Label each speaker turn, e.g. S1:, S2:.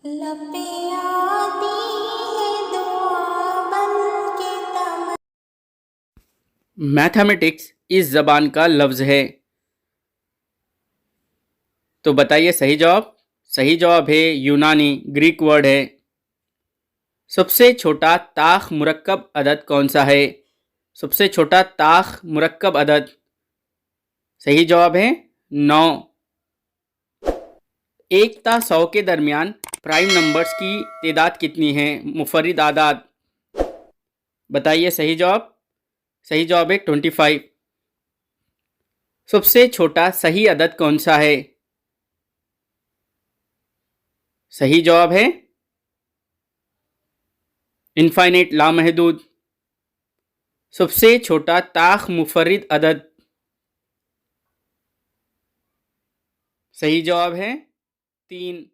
S1: लपें आती है दुआ बन के तमन्ना।
S2: मैथमेटिक्स इस जबान का लफ्ज़ है, तो बताइए सही जवाब। सही जवाब है यूनानी, ग्रीक वर्ड है। सबसे छोटा ताख मुरक्कब अदद कौन सा है? सबसे छोटा ताख मुरक्कब अदद, सही जवाब है 9। 1 ता 100 के दरमियान प्राइम नंबर्स की तादाद कितनी है? मुफर्रिद आदाद, बताइए सही जवाब। सही जवाब है 25। सबसे छोटा सही अदद कौन सा है? सही जवाब है इनफाइनाइट, लामहदूद। सबसे छोटा ताख मुफर्रिद अदद, सही जवाब है 3।